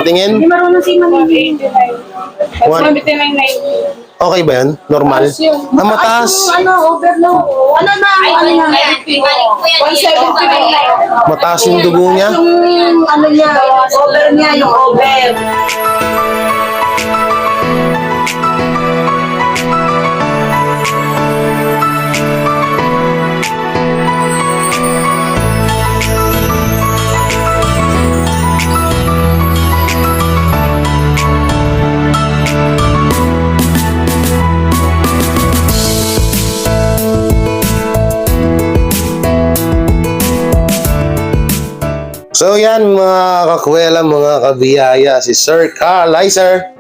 Tingin? Hindi marunong si Manili. 179.90. Okay ba yan? Normal? Ah, mataas. Overload. Ano na, 179. Mataas yung dugo niya. Yung over niya, yung over. So yan mga kakwela, mga kabiyaya, si Sir Carl. Hi sir.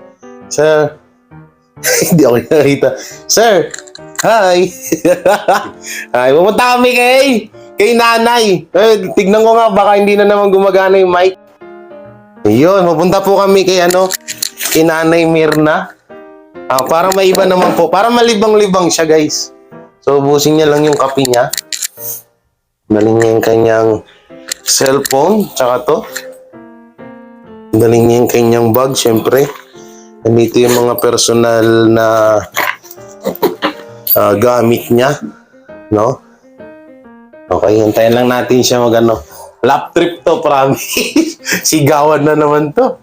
Sir. Hindi ako nakita. Sir. Hi. Hi. Pumunta kami kay nanay. Tignan ko nga, baka hindi na naman gumagana yung mic. Yun, pupunta po kami kay nanay Mirna. Para may iba naman po. Para malibang-libang siya guys. So ubusin niya lang yung kape niya. Daling niya yung kanyang cellphone, tsaka to. Daling niya yung kanyang bag, syempre. Nandito yung mga personal na gamit niya, no? Okay, hintayin lang natin siya lap trip to, promise. Sigawan na naman to.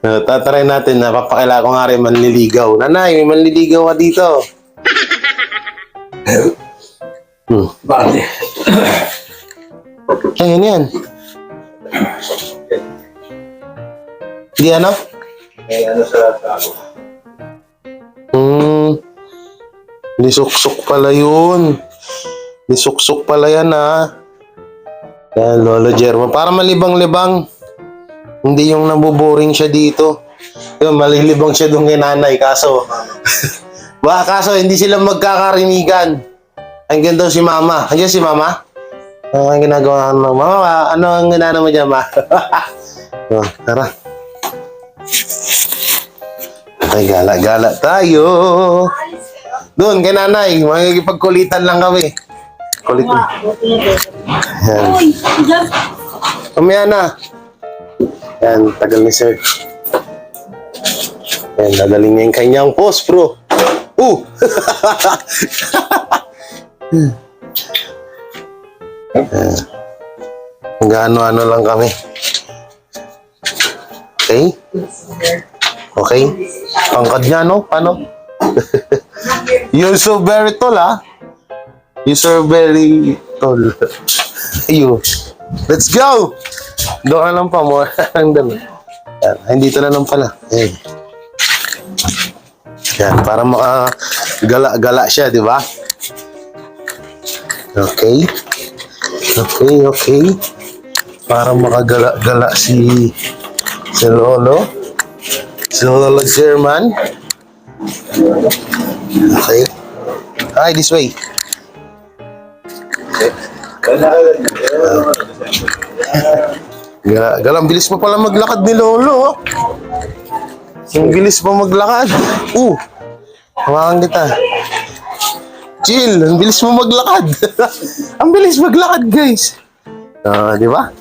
Tatry natin na papakila ko nga rin manliligaw. Nanay, may manliligaw ka dito. Bakit? Ayun yan. Di ano? May ano sa ako. Nisuksok pala yun. Nisuksok pala yan Yan, Lolo Jermo. Para malibang-libang. Hindi yung nabuboring siya dito. Yun, malilibang siya doon kay nanay. Kaso hindi sila magkakarinigan. Andiyan daw si Mama. Andiyan si Mama? Ano ang ginagawa ng Mama? Ano ang ginagawa mo dyan, Ma? Tara. Ay, gala-gala tayo. Doon, kay nanay. Magkipagkulitan lang kami. Kulitan. Yan. Kamaya na. Yan, tagal ni Sir. Yan, dadaling niya yung kanyang post, bro. Gaano-ano lang kami. Okay? Okay? Pangkad niya, no? Paano? You're so very tall, You're so very tall. Ayun. Let's go! Doon ka lang pa mo. Hindi ito na lang pala. Ayan. Yan, para makagala-gala siya, di ba? Okay. Okay. Para makagala-gala si Lolo. Si Lolo German. Okay. Hi, this way. Galang bilis pa pala maglakad ni Lolo. Ang bilis pa maglakad. Hawakan kita. Chill, ang bilis mo maglakad. Ang bilis maglakad, guys. Di ba?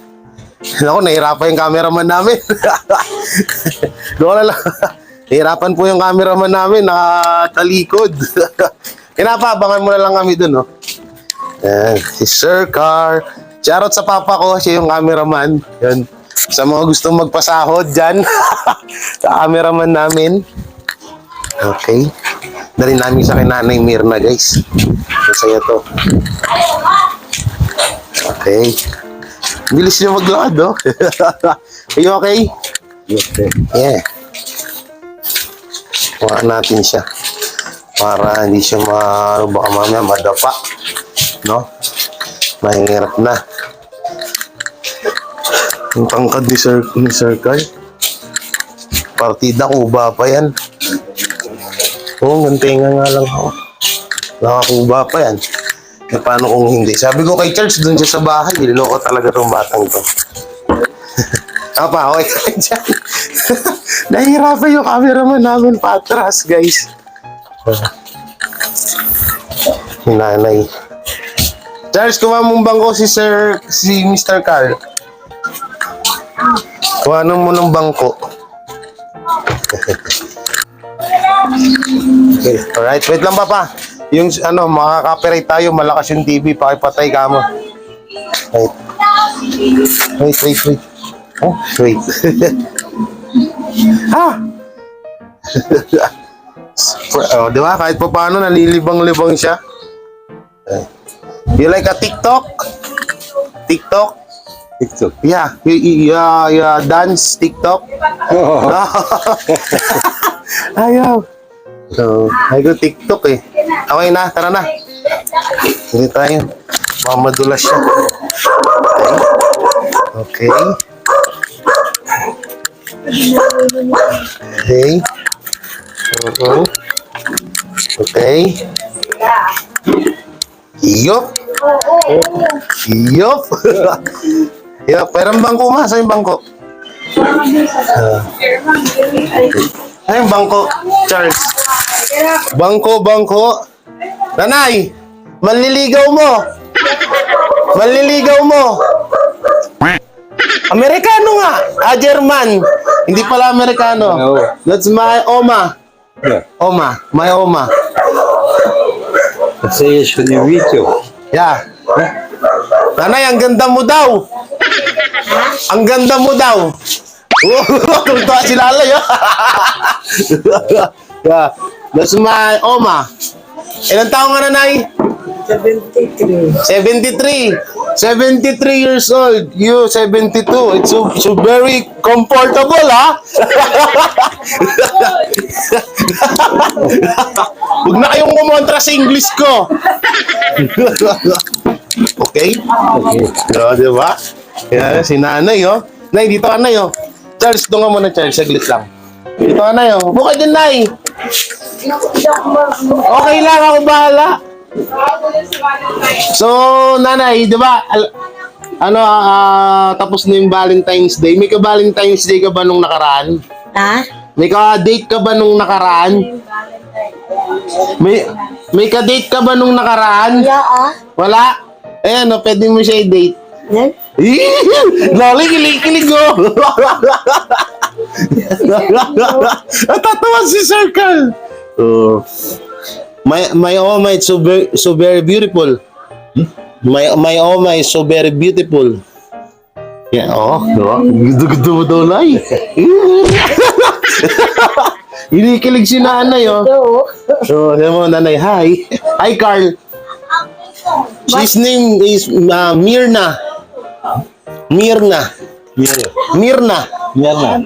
Ako, nahirapan yung cameraman namin. Doon na lang. Nahirapan po yung cameraman namin, nakatalikod. Kinapabangan mo na lang kami dun, Yan, si Sir Car. Shoutout sa papa ko, siya yung cameraman. Yan. Sa mga gustong magpasahod dyan. Sa cameraman namin. Okay. Dali namin sa Nanay Mirna, guys. Masaya to. Okay. Bilis niya maglakad, Are you okay? Okay. Yeah. Huwag natin siya. Para hindi siya baka mamaya madapa. No? Mahirap na. Ang tangkad ni Sir Carl. Partida kuba pa yan. Gantinga nga lang ako. Nakakuba pa yan. Paano kung hindi? Sabi ko kay Charles, doon siya sa bahay. Niloko talaga tong batang to. Okay ka dyan. Nahihirapan yung cameraman namin patras, guys. Nanay. Charles, kuha mong bangko si Mr. Carl. Kuhanan mo ng bangko. Okay. Alright, wait lang papa. Yung ano, makaka-copyright tayo, malakas yung TV, pakipatay ka mo. Wait. Oh, wait. Ha? Oh, di ba? Kahit pa paano, nalilibang-libang siya. You like a TikTok? TikTok? Yeah, you dance TikTok? Ayaw. So, ay ko TikTok eh. Okay na, tara na. Hindi tayo. Mamadulas siya. Okay. Okay. Okay. Yup. Yup. Yup. Pero ang bangko ma, saan yung bangko? Ay, yung bangko, Charles. Bangko. Nanay, manliligaw mo. Amerikano nga. German. Hindi pala Amerikano. No. That's my oma. Yeah. My oma. Це що не вітів. Yeah. Nanay, ang ganda mo daw. Ang ganda mo daw. Tuntua si Lalay. Yeah. That's my oma. Ilang taong ka, nanay? 73 years old. You 72. It's so very comfortable, ha? Huwag na kayong kumontra sa English ko. Okay? So, di ba? Yan, si nanay, oh. Nay, dito ka, nay, oh. Charles, doon ka muna, Charles. Saglit lang. Dito ka, nay, oh. Bukay din, nay. Okay lang, ako bahala. So, nanay, di ba, tapos na yung Valentine's Day. May ka-Valentine's Day ka ba nung nakaraan? Ha? May ka-date ka ba nung nakaraan? May ka-date ka ba nung nakaraan? Wala? Eh, ano, pwede mo siya i-date. Lali, kilig-kilig, oh. Natatawa si Sir Carl. My oma is so very beautiful. My oma is so very beautiful. Yeah, gusto mo daw, Lai. Inikilig si nanay, oh. So, sabi mo, nanay, hi. Hi, Carl. His name is Mirna. Ang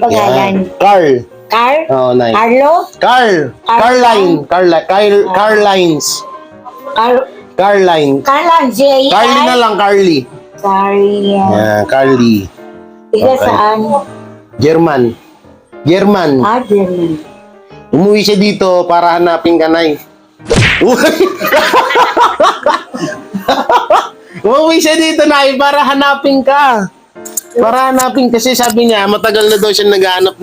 pangalan? Carl. Carl? Oh, nice. Carlo? Carline. Carline. Carlan, J. Carly na lang, Carly. Carly. Yeah, Carly. Tiga Okay. saan? German. German. Umuwi siya dito para hanapin ka, Nay. Umuwi siya dito, Nay, para hanapin ka. Kasi sabi niya, matagal na daw siya naghahanap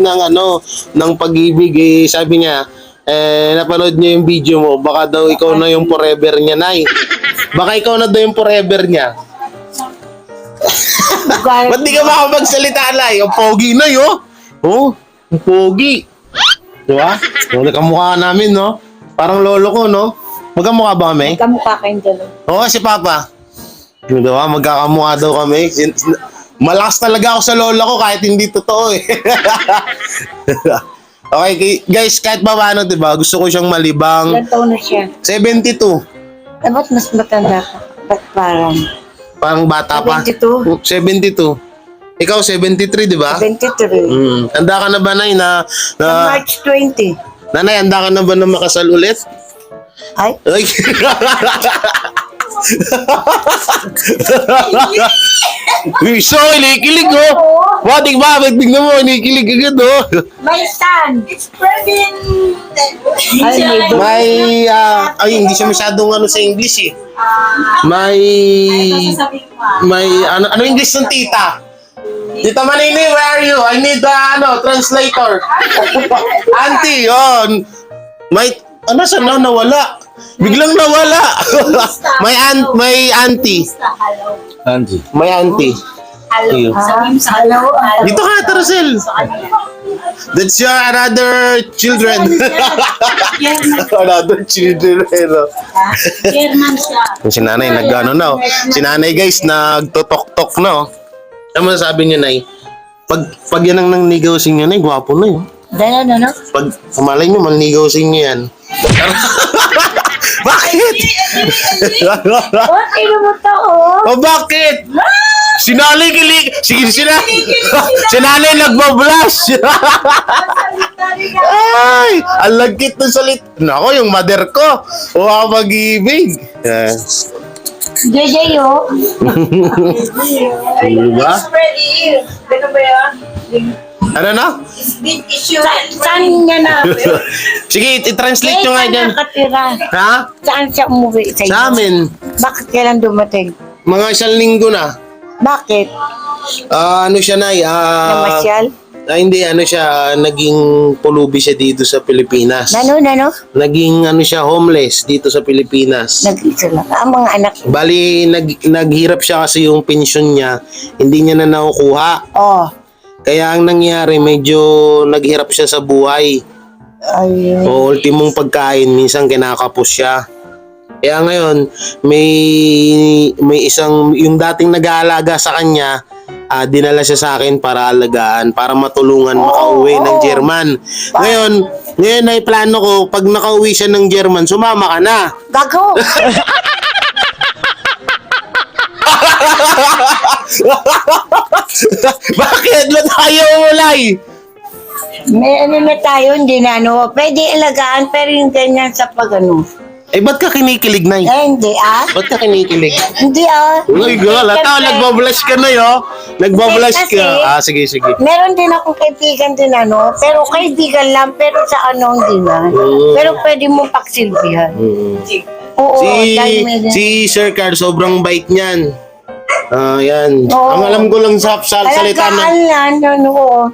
ng pag-ibig. Eh, sabi niya, napanood niya yung video mo, baka daw ikaw na yung forever niya, Nay. Baka ikaw na daw yung forever niya. Ba't di ka makapagsalita, Nay? Ang pogi na, yo. Oh, ang pogi. Diba? Yung kamukha namin, no? Parang lolo ko, no? Magkamukha ba kami? Kamukha kayong dalawa. Oo, si Papa. Diba? Magkakamukha daw kami. Malakas talaga ako sa lola ko kahit hindi totoo, eh. Okay, guys, kahit pa paano, diba? Gusto ko siyang malibang. Ilan taon na siya? 72. Dapat mas matanda ka. Ba't parang? Parang bata pa. 72? 72. Ikaw, 73, di ba? 23. Handa ka na ba, Nay, na March 20. Nanay, handa ka na ba na makasal ulit? Ay? Ay. So, inikilig, oh. Wating ba? Tignan mo, inikilig agad, oh. My son! It's pregnant! May, hindi siya masyadong sa English, eh. May ano English ng tita? Tita Manini, where are you? I need translator. Auntie, yun. Sana nawala? Biglang nawala. May auntie. Анді. May auntie. Ayun. Sabihin sa hello. Dito ka, Tarasel. That's your another children. Another children. Chairman siya. Si nanay nag-ano na. Si nanay guys, nagtotok-tok na. Ano masasabi niyo, Nay? Pag yan ang nangnigawsin niyo, Nay, gwapo na yun. Dahil ano? Pag malay niyo, manligawsin niyo yan. Bakit? Oh, ino mo to, oh. O bakit? Sinali kilig. Sige, sinali nagbablush. Ay, ang lagkit ng salit. Nako, yung mother ko. O ako mag-ibig. JJ, oh. Diba? Ready. Ano ba yan? Ano na? Big issue. Saan niya na? Sige, i-translate nyo nga dyan. nakatira? Ha? Saan siya umuwi sa Sa amin. Bakit kailan dumating? Mga isang linggo na. Bakit? Ano siya, Nay? Namasyal? Hindi, ano siya, naging pulubi siya dito sa Pilipinas. Nano? Naging ano siya, homeless dito sa Pilipinas. Nag-isa lang. Ang mga anak. Bali, naghirap siya kasi yung pensyon niya, hindi niya na nakukuha. Oh. Kaya ang nangyari, medyo naghirap siya sa buhay. Ayun. O ultimong pagkain, minsan kinakapos siya. Kaya ngayon, may isang, yung dating nag-aalaga sa kanya, dinala siya sa akin para alagaan, para matulungan makauwi ng German. Ngayon ay plano ko, pag nakauwi siya ng German, sumama ka na. Gago! Bakit? Ba't ayaw ulay? May ano na tayo, hindi na ano. Pwede alagaan, pero yung ganyan sa pag-ano. Eh, ba't ka kinikilig, Nay? Hindi Ba't ka kinikilig? Hindi Uy, girl, nagbablush ka na yo. Nagbablush Kasi, ka. Sige. Meron din akong kaibigan din ano, pero kaibigan lang, pero sa ano hindi na. Pero pwede mo paksilbihan. Oo, dahil may Si Sir Carl, sobrang bait niyan. Yan. Oo. Ang alam ko lang sa salita alagaan na. lang, ano,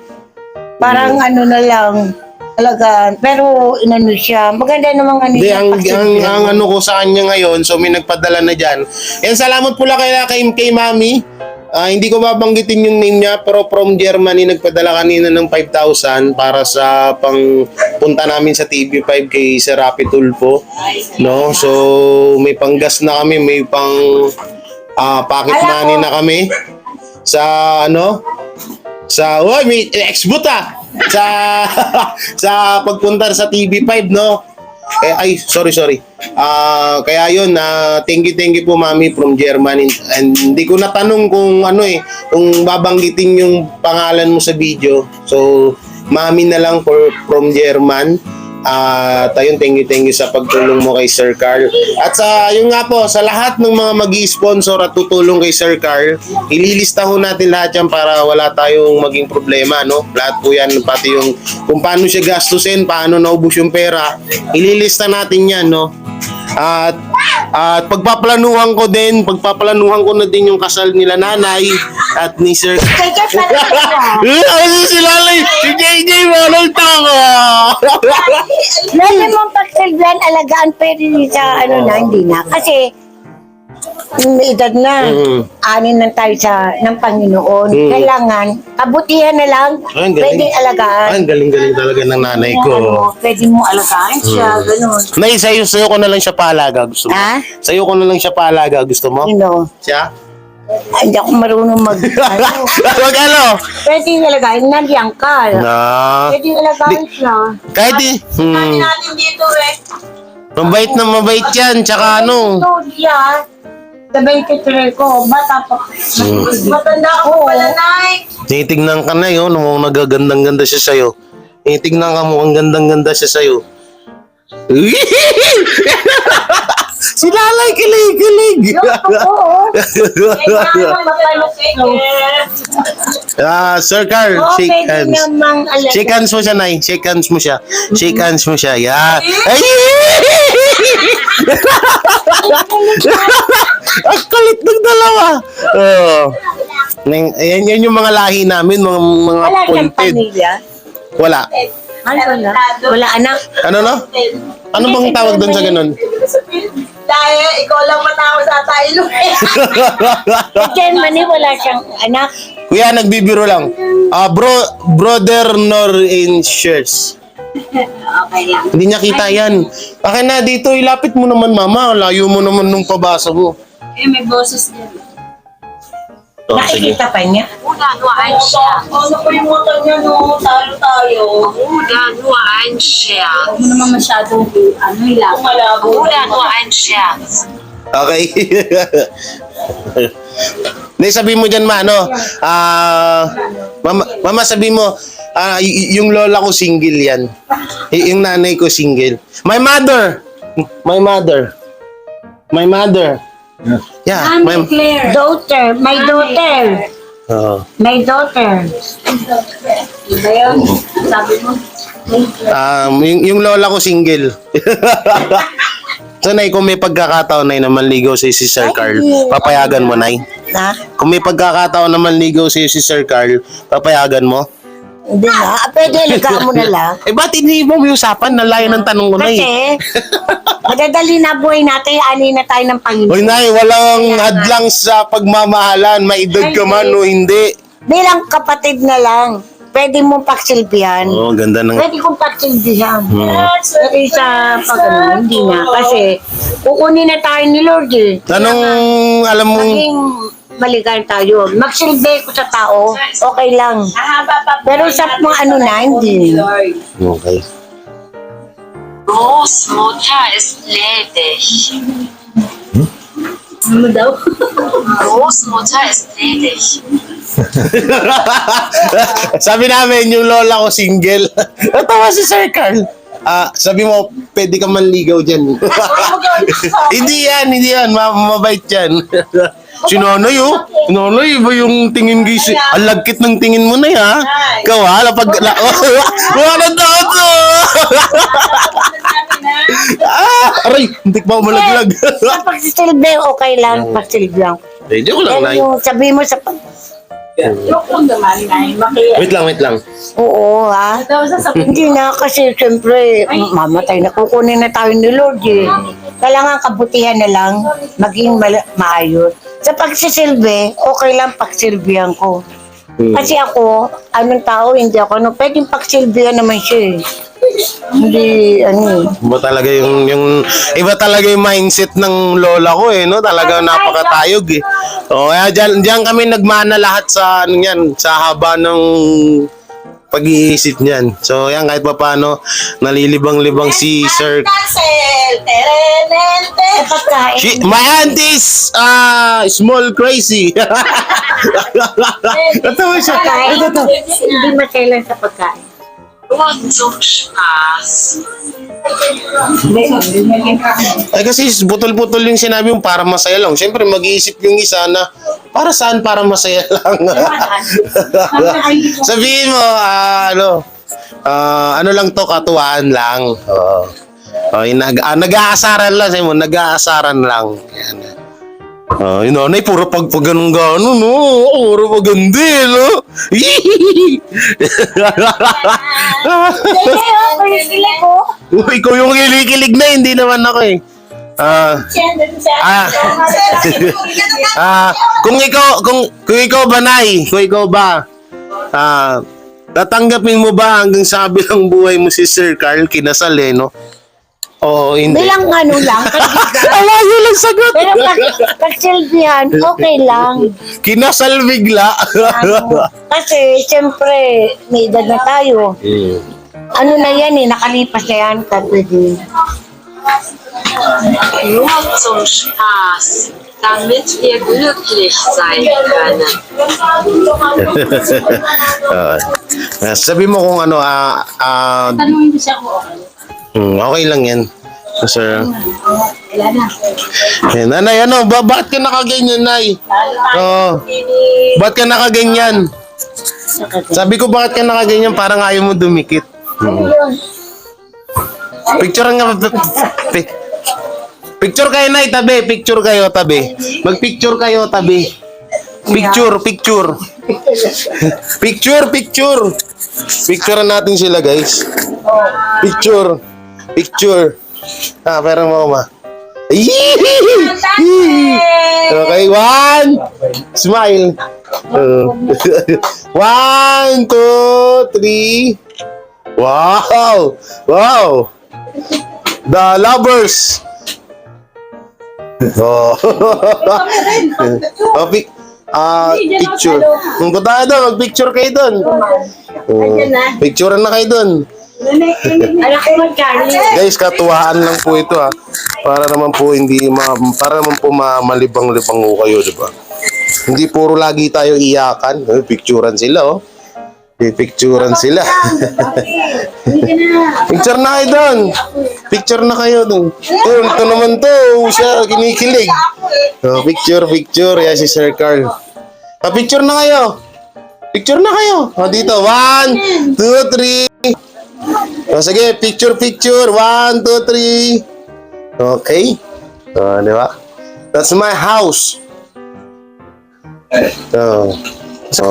parang ano na lang, alagaan. Pero inano siya, maganda namang ano Hindi, yung ang paksilbihan. ano ko sa kanya ngayon, so may nagpadala na dyan. Yan, salamat pula kay Mami. Hindi ko babanggitin yung name niya, pero from Germany, nagpadala kanina ng 5,000 para sa punta namin sa TV5 kay Sir Rapi Tulfo. No? So, may panggas na kami, may pocket money na kami. Sa may ex-boot sa pagpunta sa TV5, no? Sorry. Kaya yun, thank you po, Mami, from Germany. And hindi ko natanong kung kung babanggitin yung pangalan mo sa video. So, Mami na lang from German. Ayun, thank you sa pagtulong mo kay Sir Carl. At yun nga po, sa lahat ng mga mag-i-sponsor at tutulong kay Sir Carl, ililista ho natin lahat yan para wala tayong maging problema, no? Lahat po yan, pati yung kung paano siya gastusin, paano naubos yung pera, ililista natin yan, no? At pagpaplanuhan ko na din yung kasal nila nanay at ni Sir. Kaya pala Si Lalay, si JJ, walang tango. Lalo mong pagsilbihan, alagaan, pero sa ano na, hindi na. Kasi, may edad na. Anin na tayo ng Panginoon. Kailangan, kabutihan na lang, Ang galing. pwedeng alagaan. Ang galing-galing talaga ng nanay ko. Pwede mo alagaan siya, ganun. Nay, sa'yo ko na lang siya paalaga. Gusto mo? Ha? Sa'yo ko na lang siya paalaga. Gusto mo? Siya? Hindi ako marunong ano. Wag ano? Pwede alagaan, nandiyan ka. Na. Pwede alagaan siya. Kahit natin dito mabait yan. Tsaka ano. Ito siya. Sa 23 ko, bata pa. Matanda ako pala, Nay. Tinitignan ka na yun. Mukhang nagagandang-ganda siya sa'yo. Tinitignan ka mukhang gandang-ganda siya sa'yo. Si Lalay, kilig. Sir Carl, shake hands. Shake hands mo siya, Nay. Shake hands mo siya. Shake hands mo siya. Yeah. Ay! Ang kulit ng dalawa. Yan yung mga lahi namin, mga Wala siyang pointed. pamilya. Wala. Wala anak. Ano no? Ano bang tawag doon sa ganun? Dahil ikaw lang matao sa tayo. Sa Germany, wala siyang anak. Kuya, nagbibiro lang. Brother nor in shirts. Okay lang. Hindi niya kita yan. Akin na dito, ilapit mo naman mama. Layo mo naman nung pabasa mo. Eh, may boses din. Oh, sige. Nakikita pa niya. Ano po yung motor niya, no? Talo tayo. Huwag mo naman masyadong, lang. Malabo. Okay. Hindi, sabi mo dyan, ma, ano? Mama, sabi mo, yung lola ko single yan. Yung nanay ko single. My mother. Yeah, my... Claire. Daughter, my daughter. Oh. My daughter. Iba yun. Sabi mo. Yung lola ko single. So, Nay, kung may pagkakataon, Nay, na manligaw si Sir Carl, papayagan mo, Nay? Na? Kung may pagkakataon na manligaw si Sir Carl, papayagan mo? Hindi na. Pwede, ligaan mo na lang. Eh, ba't hindi mo usapan? Nalayo ng tanong ko, Nay. Kasi, madadali na buhay natin, ani na tayo ng Panginoon. Hoy, Nay, walang hadlang sa pagmamahalan. Maedad ka man o hindi. Bilang kapatid na lang, pwede mong paksilbihan. Oh, ganda ng... Pwede kong paksilbihan. Pero sa pag hindi na. Kasi, kukunin na tayo ni Lord eh. Anong, alam mo... Maging maligayan tayo. Magsilbi ko sa tao, okay lang. Mahaba pa. Pero sa mga ano na, hindi. Okay. Großmutter ist ledig. Ano daw? Großmutter ist ledig. Sabi namin, yung lola ko single. Natawa si Sir Carl. Sabi mo, pwede ka manligaw dyan. Hindi yan. Mabait yan. Si Nonoy, oh. Nonoy, iba yung tingin guys. Ang lagkit ng tingin mo na, ha? Ikaw, ha? Wala na to. Aray, hindi pa umalaglag. Sa pagsisilbi, okay lang. Pagsilbihan. Medyo ko lang, Pero Nay. yung sabi mo sa... Joke lang naman, Nay. Wait lang. Oo, ha? Daw sa Hindi na kasi siyempre mamatay na kukunin na tayo ni Lord eh. Kailangan kabutihan na lang, maging maayos. Sa pagsisilbi, okay lang pagsilbihan ko. Kasi ako, anong tao, hindi ako, pwedeng pagsilbihan naman siya eh. Hindi, Iba talaga iba talaga yung mindset ng lola ko eh, no? Talaga napakatayog eh. O kaya diyan kami nagmana lahat sa sa haba ng pag-iisip niyan. So yan, kahit pa paano nalilibang-libang si Sir. Cancel! Terenente! sa pagkain. My aunt is small crazy. Natawa siya. Hindi maselan sa pagkain. Nur zum Spaß. Ay kasi putol-putol yung sinabi mo para masaya lang. Siyempre mag-iisip yung isa na para saan para masaya lang. Sabihin mo, ano lang to, katuwaan lang. Nag-aasaran lang, sabi mo, nag-aasaran lang. Yan. Yung nanay, puro pag ganun-ganon, no? Puro pagandi, no? Ikaw yung kilikilig na, hindi naman ako eh. Kung ikaw ba, Nay, tatanggapin mo ba hanggang sa kabilang buhay mo si Sir Carl kinasal eh, no? Oo, hindi. Bilang ano lang, kaibigan. Alayo lang sagot. Pero pagsilbihan, okay lang. Kinasal bigla. Kasi, siyempre, may edad na tayo. Ano na yan eh, nakalipas na yan, pwede. Nur zum Spaß. Damit wir glücklich sein können. Sabi mo kung ano, Tanungin ko siya kung okay. okay lang yan. Sir. Wala na. Nanay, bakit ka nakaganyan, Nay? Bakit ka nakaganyan? Sabi ko, bakit ka nakaganyan? Parang ayaw mo dumikit. Picture nga. Picture kayo, Nay, tabi. Picture kayo, tabi. Magpicture kayo, tabi. Picture. Picture natin sila, guys. Picture. Pero mo, ma. Okay, one. Smile. 1, 2, 3. Wow! Wow! The lovers. Oh. Picture. Punta tayo doon, mag-picture kayo doon. Picturean na kayo doon. Anak ko magkano. Guys, katuwaan lang po ito ha. Para naman po malibang-libang ko kayo, di ba? Hindi puro lagi tayo iyakan. Picturean sila, oh. Picturean sila. Picture na kayo doon. Picture na kayo doon. Ito naman to. Siya, kinikilig. Oh, picture. Yan si Sir Carl. Picture na kayo. Picture na kayo. Oh, dito. 1, 2, 3. Oh, sige, picture. 1, 2, 3. Okay. Oh, di ba? That's my house. So,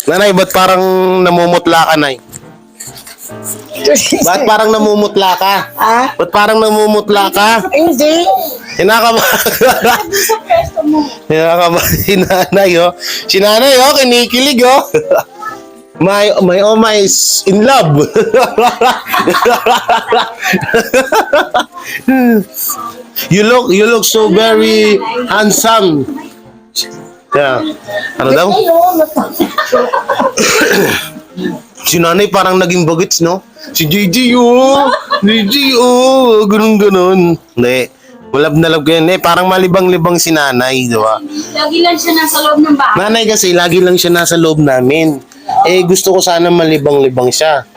Nanay, ba't parang namumutla ka, Nay? Ba't parang namumutla ka? Ah? Ba't parang namumutla ka? Hindi. Hinakaba si Nanay, oh. Si Nanay, oh, kinikilig, oh. My Oma is in love. You look so very handsome. Yeah. Ano daw? Si Nanay parang naging bagets, no? Si Gigi, oh! Gigi, oh! Ganun. Hindi. Malab na lab ko yan. Parang malibang-libang si Nanay, di ba? Lagi lang siya nasa loob ng bahay. Nanay kasi, lagi lang siya nasa loob namin. Gusto ko sana malibang-libang siya.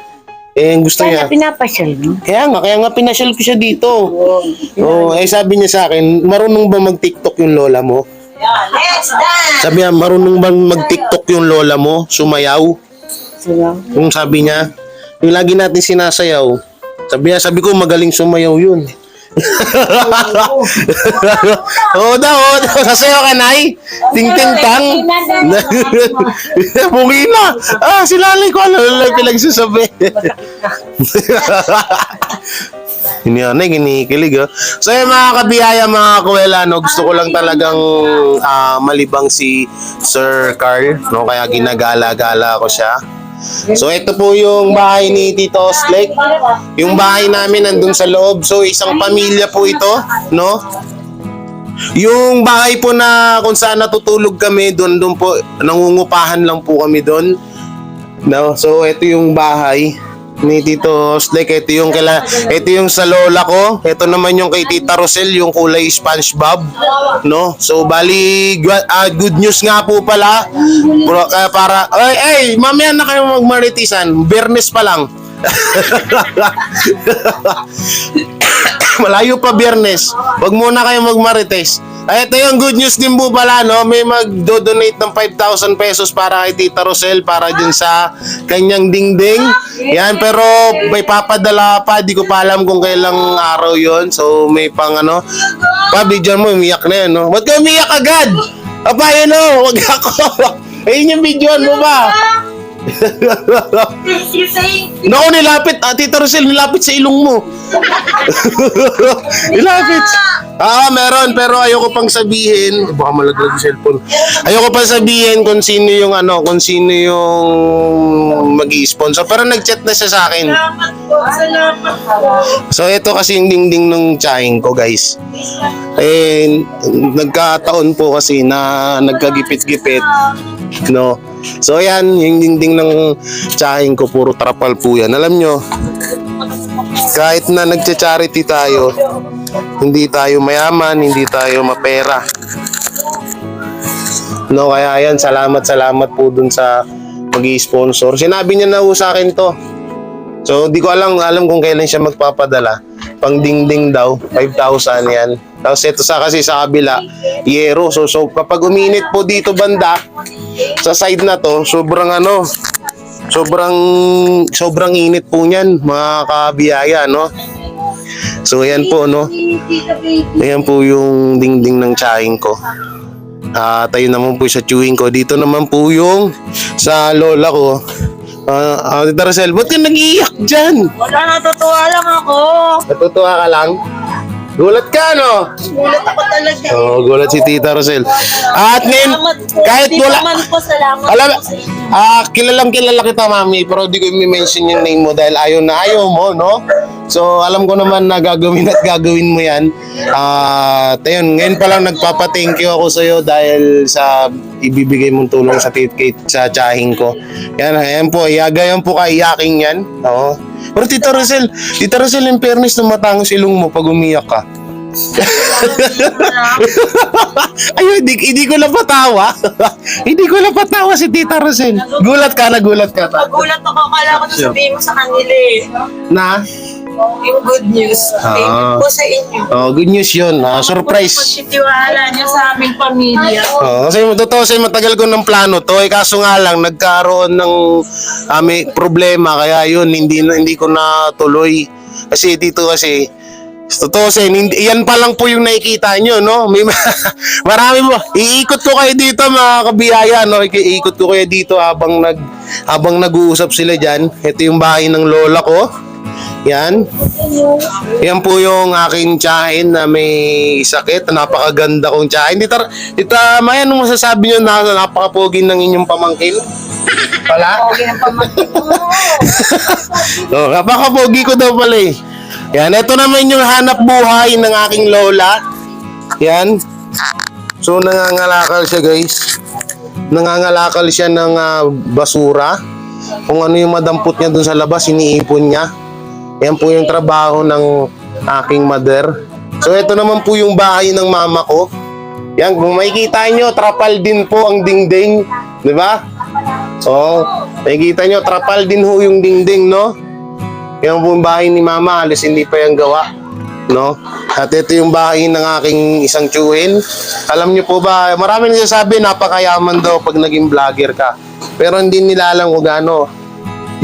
Gusto niya. Pinapasyal mo. Kaya nga pinasyal ko siya dito. Sabi niya sa akin, marunong ba mag-TikTok yung lola mo? Let's dance! Sabi niya, marunong bang mag-TikTok yung lola mo? Sumayaw? Sila. Yung sabi niya, yung lagi natin sinasayaw. Sabi ko, magaling sumayaw yun. Oo daw. Sasayaw ka, Nay? Ting-ting-tang. Bungina. Si Lalay ko, ano pinagsasabi. Hindi Nanay, kinikilig. Oh. So yung mga kabiyaya, mga kuwela, gusto ko lang talagang malibang si Sir Carl. No? Kaya ginagala-gala ko siya. So ito po yung bahay ni Tito Oslek. Yung bahay namin nandun sa loob. So isang pamilya po ito, no? Yung bahay po na kung saan natutulog kami, doon po nangungupahan lang po kami doon. No? So ito yung bahay ni Tito Oslek. Ito yung sa lola ko. Ito naman yung kay Tita Rosel, yung kulay SpongeBob, no? So bali good news nga po pala. Mamaya na kayo magmaritisan. Biyernes pa lang. Malayo pa Biyernes. Wag muna kayo magmarites. Ito yung good news din po pala, no? May mag-donate ng 5,000 pesos para kay Tita Rosel para dun sa kanyang dingding. Yan, pero may papadala pa. Di ko pa alam kung kailang araw yon. So, may pang bidyan mo, umiyak na yan, no? Ba't ka umiyak agad? Yun, no? Wag ako. Ayun yung bidyan mo ba? Naku, nilapit. Tita Rosel, nilapit sa ilong mo. Nilapit. Meron, pero ayoko pang sabihin. Baka malaglag yung cellphone. Ayoko pang sabihin kung sino yung mag-i-sponsor. Pero nag-chat na siya sa akin. Salamat po. So ito kasi yung dingding ng tsahin ko, guys. Nagkataon po kasi na nagkagipit-gipit, no? So yan, yung dingding ng tsahin ko, puro trapal po yan. Alam nyo, kahit na nagcha-charity tayo, hindi tayo mayaman, hindi tayo mapera. No, kaya yan, salamat po dun sa mag-i-sponsor. Sinabi niya na po sa akin to. So, di ko alam kung kailan siya magpapadala. Pang dingding daw, 5,000 yan. Tapos ito kasi sa kabila, yero. So kapag uminit po dito banda, sa side na to, sobrang init po niyan, mga kabiyaya, no? So ayan po, no? Ayan po yung dingding ng tsahin ko. Tayo naman po sa chewing ko. Dito naman po yung sa lola ko. Tita Rosel, ba't ka nag-iiyak dyan? Wala, natutuwa lang ako. Natutuwa ka lang? Gulat ka, no? Gulat ako talaga. Oo, gulat si Tita Rosel. At ngayon, kahit Di wala... naman po, salamat Alam, po sa inyo. kilalang kilala kita, mami, pero di ko i-mention yung name mo dahil ayaw mo, no? So, alam ko naman na gagawin at gagawin mo yan. Ayun, ngayon pa lang nagpapa-thank you ako sa'yo dahil sa ibibigay mong tulong sa sa tiyahing ko. Yan po, gayon po kaiyaking yan. Oo. Pero Tita Rosel, in fairness na matangos ilong mo pag umiyak ka. Ayun, hindi ko napatawa. Hindi ko napatawa si Tita Rosel. Nagulat ka. Nagulat ako, akala ko na sabihin mo sa kanila eh. Na? Yung good news. Thank you po sa inyo. Oh, good news yun. Surprise. Pagtitiwala niyo sa aming pamilya. Kasi totoo sa'yo, matagal ko ng plano to. Kaso nga lang, nagkaroon ng may problema. Kaya yun, hindi ko natuloy. Kasi dito kasi, totoo sa'yo, yan pa lang po yung nakikita nyo, no? May marami mo. Iikot ko kayo dito, mga kabiyaya, no? Iikot ko kayo dito habang nag-uusap sila dyan. Ito yung bahay ng lola ko. Yan. Yan po yung aking tiyahin na may sakit. Napakaganda kong tiyahin. Tita Maya, anong masasabi nyo na napakapogi ng inyong pamangkin? Pala? Pogi ng pamangkin mo. Oh, napakapogi ko daw pala eh. Yan, ito naman yung hanap buhay ng aking lola. Yan. So, nangangalakal siya, guys. Nangangalakal siya ng basura. Kung ano yung madampot niya dun sa labas, iniipon niya. Yan po yung trabaho ng aking mother. So, ito naman po yung bahay ng mama ko. Yan, kung makikita nyo, trapal din po ang dingding. Di ba? So, makikita nyo, trapal din ho yung dingding, no? Yan po yung bahay ni mama, halos hindi pa yung gawa. No? At ito yung bahay ng aking isang tiyuhin. Alam nyo po ba, marami nagsasabi napakayaman daw pag naging vlogger ka. Pero hindi nila alam kung gaano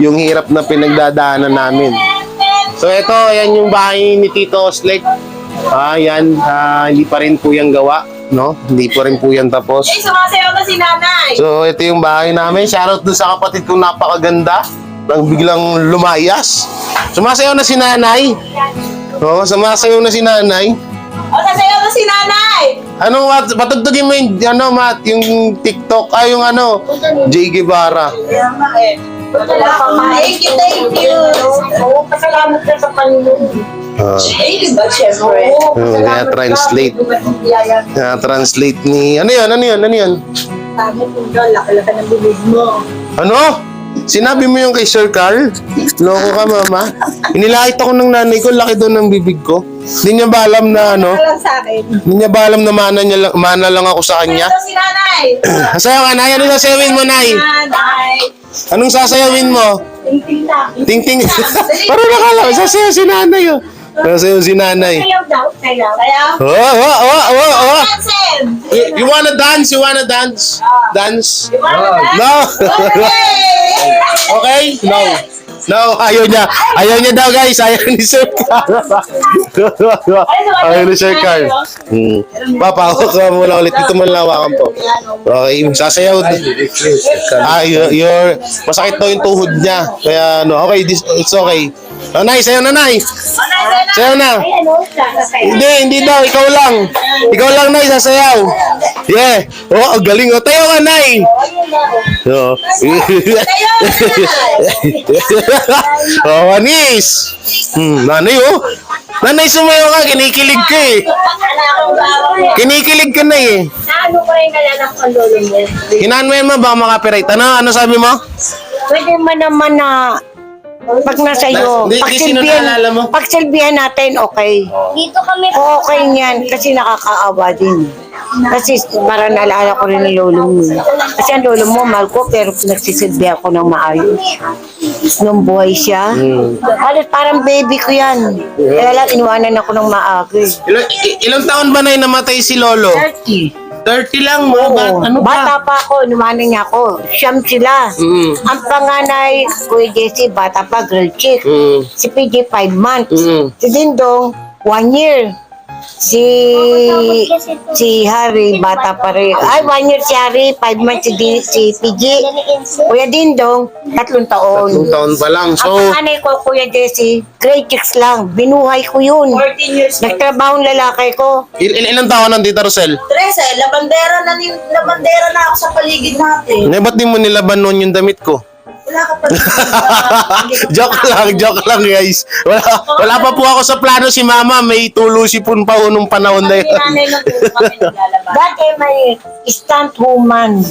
yung hirap na pinagdadaanan namin. So ito, yan yung bahay ni Tito Oslek. Yan, hindi pa rin po yung gawa. No? Hindi pa rin po yan tapos. Eh, sumasayaw na si nanay. So ito yung bahay namin. Shoutout dun sa kapatid kong napakaganda. Nang biglang lumayas. Sumasayaw na si nanay. Oo, sumasayaw na si nanay. O, sasayaw na si nanay. Ano, Matt? Patugtugin mo yung, Matt, yung TikTok, yung J. Guevara. Thank you. Oo, pasalamat ka sa Panginoon. Thank you ba, syempre? Kaya translate ni, ano yun? Sabi ko, laki-laki ng bibig mo. Ano? Sinabi mo yung kay Sir Carl? Loko ka, mama. Inilait ako ng nanay ko, laki doon ng bibig ko. Hindi niya ba alam na Alam sa akin. Hindi niya ba alam na mana lang ako sa kanya? Ito si nanay. Sayaw ka, Nay. Anong sasayawin mo, Nay? Nanay. Anong sasayawin mo? Ting-ting na. Ting-ting. Parang nakala, sasayaw si nanay, oh. Sasayaw si nanay. Sayaw daw, sayaw. Kaya, Oh. Hansen. You wanna dance? Dance? No. Okay? No, ayaw niya daw, guys. Ayaw ni Sir Carl. Ayaw ni Sir Carl. Papa, hawak ka muna ulit. Dito man lawakan po. Okay, sasayaw. Masakit daw yung tuhod niya. Kaya, okay, it's okay. Nay, sayaw na, Nay. Sayaw na. Hindi daw. Ikaw lang. Nay, sasayaw. Yeah. Oh, galing. Tayo ka, Nay. Anis. Nanay, Nanay, sumayaw ka. Kinikilig ka eh. Kinikilig ka na eh. Ano ko rin nalalak ang lolo mo? Hinanwayan mo ba copyright? Ano sabi mo? Pwede man naman na pag nasa iyo, Sino naalala mo? pagsilbihan natin, okay. Dito kami. Okay niyan, kasi nakakaawa din. Kasi para naalala ko rin ang lolo mo. Kasi ang lolo mo, mahal ko, pero nagsisilbi ako ng maayos. Nung buhay siya, halos parang baby ko yan. Kaya lang, iniwanan ako ng maaga. Ilang taon ba na namatay si Lolo? 30. 30 lang, Oo. ano Bata pa ako, inuwanan niya ako. Siyam sila. Ang panganay, Kuya Jesse, bata pa, girl chick. Si PJ, 5 months. Si Dindong, 1 year. Si Harry, bata pa rin. Ay, 1 year si Harry, 5 months si PG. Kuya Dindong, 3 taon. 3 taon pa lang. Ang So, panganay ko, Kuya Jesse, grade 6 lang. Binuhay ko yun. 14 years old. Nagtrabaho ang lalaki ko. ilang taon ng Tita Rosel? 13, labandera na ako sa paligid natin. Ba't di mo nilaban noon yung damit ko? Wala ka pa. joke lang guys. Wala pa po ako sa plano si Mama. May tulusipon pa ho nung panahon na yun. Nanay lang po kami naglalaba. Dati may stunt woman.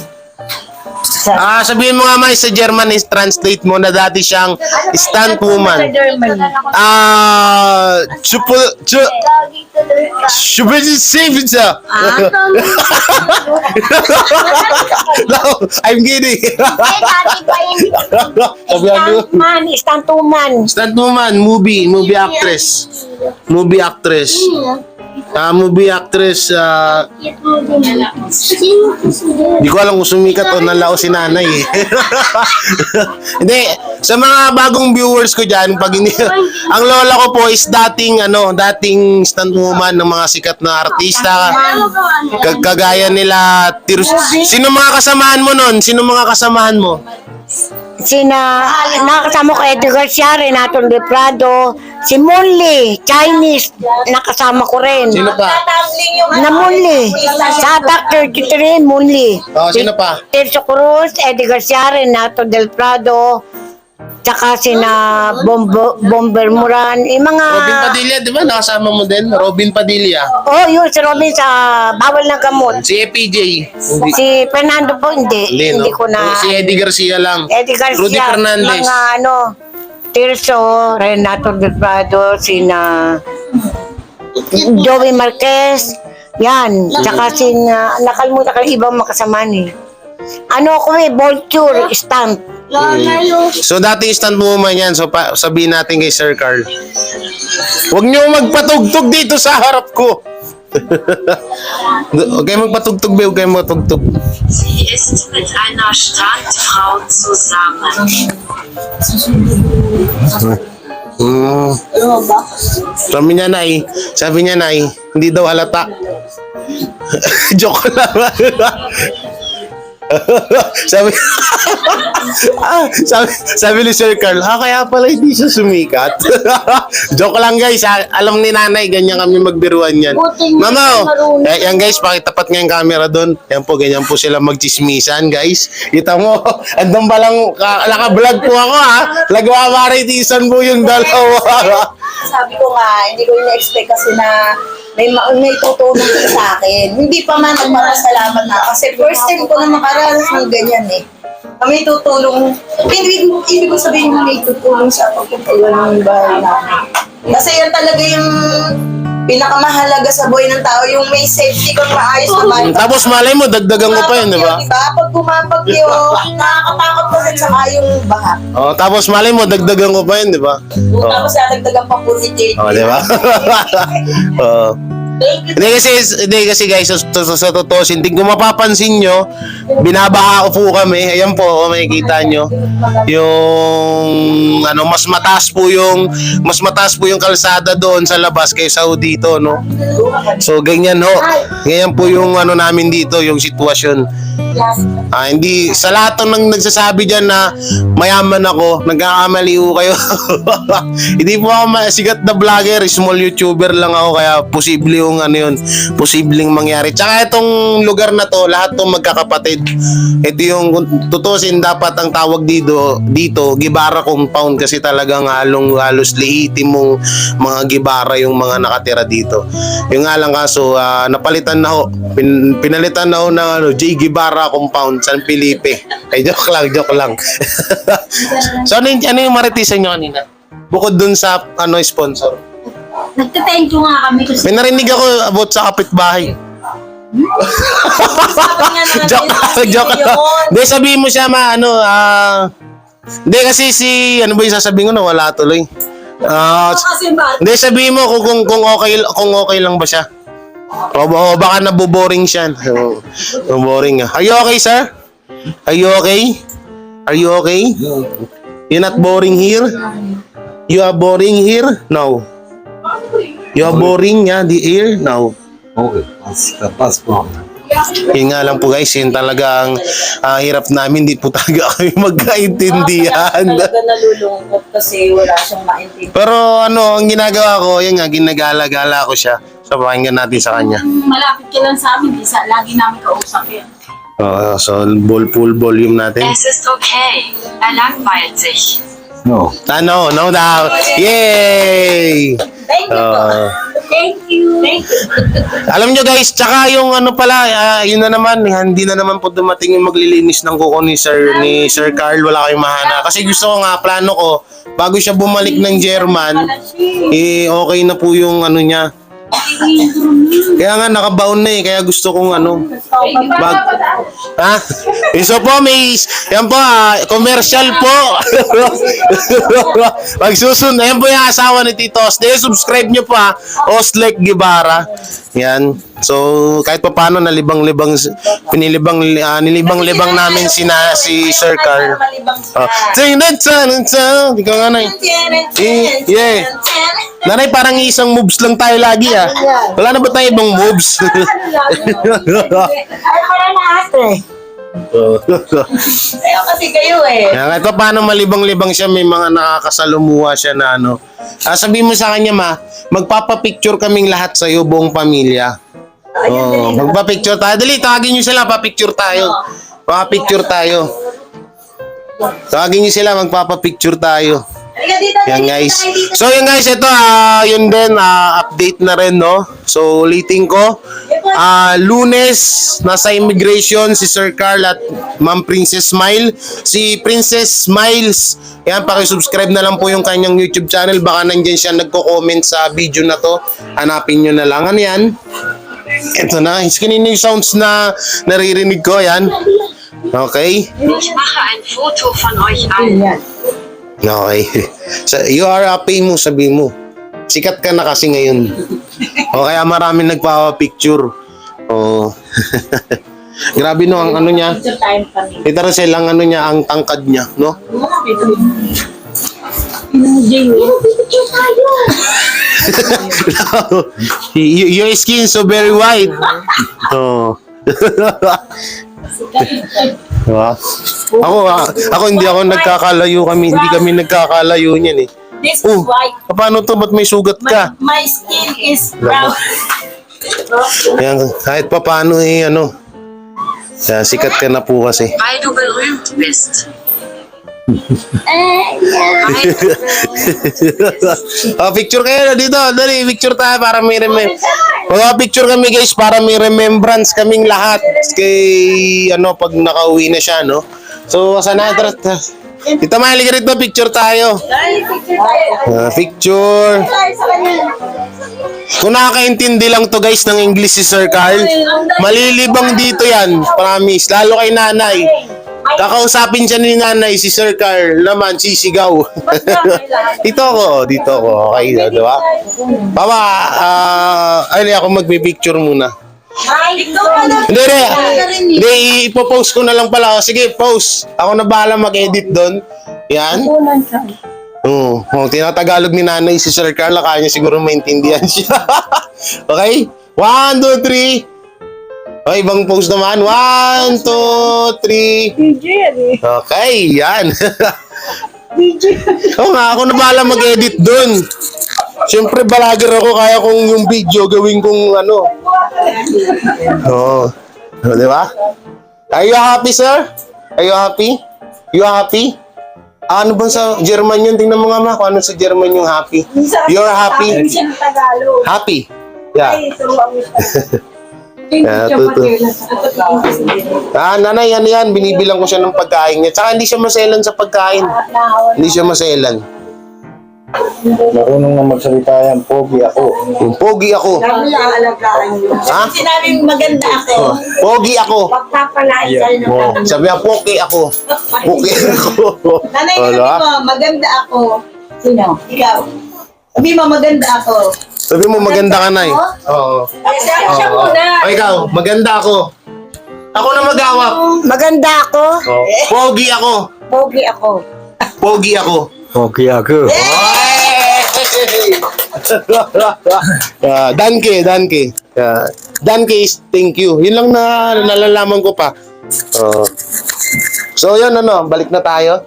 Sabihin mo nga sa German is translate mo na dati siyang stunt woman. Sa Germany. No, I'm kidding. Stunt man, stunt woman. Stunt woman, movie actress. Movie actress. Movie actress, di ko alam kung sumikat o nalao si nanay eh. Hindi, sa mga bagong viewers ko dyan, pag hindi, ang lola ko po is dating stunt woman ng mga sikat na artista. Kagaya nila, sino mga kasamahan mo nun? Sino mga kasamahan mo? Nakasama ko Eddie Garcia, Renato De Prado, si Monli, Chinese, nakasama ko rin. Sino pa? Tatangling yung Na Monli, Satak 33, Monli. Sino pa? Tercio Cruz, Eddie Garcia, Renato Del Prado, tsaka sina Bomber Moran, yung mga... Robin Padilla, di ba? Nakasama mo din? Robin Padilla. Oh, yun, si Robin sa Bawal ng Gamot. Si EPJ. Si Fernando po, hindi no? ko na... Si Eddie Garcia lang. Eddie Garcia, Rudy Fernandez. mga Tirso, Renato Del Prado, sina Joey Marquez, yan. Tsaka nakalimutan ko yung ibang makasama ni. Vulture, stunt. So dati stunt woman yan. So sabihin natin kay Sir Carl, huwag niyo magpatugtog dito sa harap ko. Huwag kayo magpatugtog, huwag kayo magpatugtog. Sie ist mit einer Strandfrau zusammen. Sabi niya, Nay, hindi daw halata. Joke lang. sabi ni Sir Carl, kaya pala hindi siya sumikat. Joke lang guys, alam ni nanay, ganyan kami magbiruan yan. Mama, yan guys, pakitapat nga yung camera doon. Yan po, ganyan po sila magchismisan guys. Kita mo, andun pa lang, naka-vlog po ako Nagwamaritisan po yung dalawa. Sabi ko nga, hindi ko in-expect kasi na may tutulong sa akin. Hindi pa man nagpapasalamat na kasi first time ko na makaranas ng ganyan eh. May tutulong, ibig ko sabihin na may tutulong sa pagpapagawa ng bahay namin. Kasi yan talaga yung pinakamahalaga sa buhay ng tao, yung may safety kung maayos na bahay. Tapos malay mo, dagdagan mo pa yun, di ba? Pag bumabagyo, nakakatakot pa rin sa yung baha. Tapos malay mo, dagdagan ko pa yun, di ba? Tapos nadagdagan pa po si JT. Di ba? Hindi kasi guys, sa totoo, hindi ko mapapansin nyo, binabaha ko po kami. Ayan po, makikita nyo. Yung mas mataas po yung kalsada doon sa labas kaysa dito, no. So ganyan ho. Ganyan po yung namin dito, yung sitwasyon. Hindi sa lahat ng nagsasabi diyan na mayaman ako, nagkakamali ho kayo. Hindi po ako sikat na vlogger, small YouTuber lang ako, kaya posible yung posibleng mangyari. Tsaka itong lugar na to, lahat tong magkakapatid. Ito yung tutusin, dapat ang tawag dito Gibara compound, kasi talagang halos lihitin mong mga Gibara yung mga nakatira dito. Yung nga lang kaso, napalitan na ho. Pinalitan na ho ng J. Gibara compound, San Felipe. Ay, joke lang. So ano yung maritisan nyo kanina? Bukod dun sa sponsor. Nagte-thank you nga kami kasi May narinig ako about sa kapitbahay. Joke lang. Hindi, sabihin mo siya hindi kasi ano ba yung sasabihin ko na wala tuloy. Hindi, sabihin mo kung okay lang ba siya. O baka naboboring siya. Boring. Are you okay, sir? Are you okay? Are you okay? You're not boring here? You are boring here? No. You are boring, yeah, the air now. Okay, pas po. Yun nga lang po guys, yun talagang hirap namin, di po talaga kami magkaintindihan. Talaga nalulungkot kasi wala siyang maintindihan. Pero ano, ang ginagawa ko, yun nga, ginagala-gala ko siya. So, pakinggan natin sa kanya. Malapit ka lang sa amin, lagi namin kausap yan. So, full volume natin. Es ist okay. Er langweilt sich. No. Ano, no doubt. Yay! Thank you po. Thank you. Thank you. Alam nyo guys, tsaka yung ano pala, yun na naman, hindi na naman po dumating yung maglilinis ng kuko ni Sir Carl, wala kayong mahana. Kasi gusto ko nga, plano ko, bago siya bumalik ng German, okay na po yung ano niya. Kaya nga, nakabaon na kaya gusto kong ha? So po, yan po, commercial po. Magsusunod, yan po yung asawa ni Tito Osle. Subscribe nyo pa, Oslek Guevara. Yan. So, kahit pa paano, nilibang-libang namin si Sir Carl. Di ka nga na yeah. Nanay, parang isang moves lang tayo lagi Wala na ba tayo ibang moves? Ay, wala na ate. Ayaw kasi kayo Kahit pa paano malibang-libang siya, may mga nakakasalumuha siya na sabihin mo sa kanya magpapapicture kaming lahat sa'yo, buong pamilya. Magpa-picture tayo. Dali, tawagin nyo sila, papicture tayo. Papicture tayo. Tawagin nyo sila, magpapapicture tayo. Yan guys. So yun guys, ito yun din, update na rin, no? So ulitin ko, Lunes, nasa immigration si Sir Carl at Ma'am Princess Smile. Si Princess Smiles, yan, pakisubscribe na lang po yung kanyang YouTube channel. Baka nandyan siya nagko-comment sa video na to. Hanapin nyo na lang. Ano yan? Ito na, kanina yung sounds na naririnig ko, yan. Okay. Ich mache ein Foto von euch allen. Okay. So, you are happy mo, sabi mo. Sikat ka na kasi ngayon. Kaya marami nagpapapicture. Grabe no, ang ano niya. Kita rin silang ano niya, ang tangkad niya, no? Your skin so very white. Diba? Ako hindi kami nagkakalayo niyan This is white. Paano to? Ba't may sugat ka? My skin is brown. Yan, kahit pa paano sikat ka na po kasi. Weil du berühmt bist. Picture kayo na dito. Dali, picture tayo para may picture kami guys para may remembrance kaming lahat kay pag nakauwi na siya, no? So, sana Dito mahilig rito, picture tayo. Picture. Kung nakakaintindi lang to guys ng English si Sir Carl, malilibang dito yan, promise. Lalo kay nanay. Kakausapin siya ni nanay, si Sir Carl naman, sisigaw. Dito ako. Okay, diba? Papa, ako magpipicture muna. Hindi, ipopost ko na lang pala. Sige, post. Ako na bahala mag-edit doon. Yan. Tinatagalog ni nanay si Sir Carl. Kaya niya siguro maintindihan siya. Okay? 1, 2, 3. Okay, ibang post naman. 1, 2, 3. Okay, yan. Ako na bahala mag-edit doon. Siyempre, vlogger ako. Kaya kung yung video gawin kong di ba? Are you happy, sir? Are you happy? You happy? Ano ba sa German yun? Tingnan mo nga ma, kung ano sa German yung happy. You're happy? Happy? Yeah. Nanay, yan. Binibilang ko siya ng pagkain niya. Tsaka hindi siya maselan sa pagkain. Hindi siya maselan. Marunong na magsalita yan, pogi ako. Pogi ako. Ha? Sinabing maganda ako. Pogi ako. Pagpapalain tayo ng Sabi niya, pogi ako. Pogi ako. Nanay, sabi mo, maganda ako. Sino? Ikaw. Sabi mo, maganda ako. Sabi mo, maganda ka na eh. Oo. Siya muna. O ikaw, maganda ako. Ako na mag-awak. Maganda ako. Pogi ako. Pogi ako. Pogi ako. Pogi ako. Danke. Danke is thank you. Yun lang na nalalaman ko pa. So yun, balik na tayo.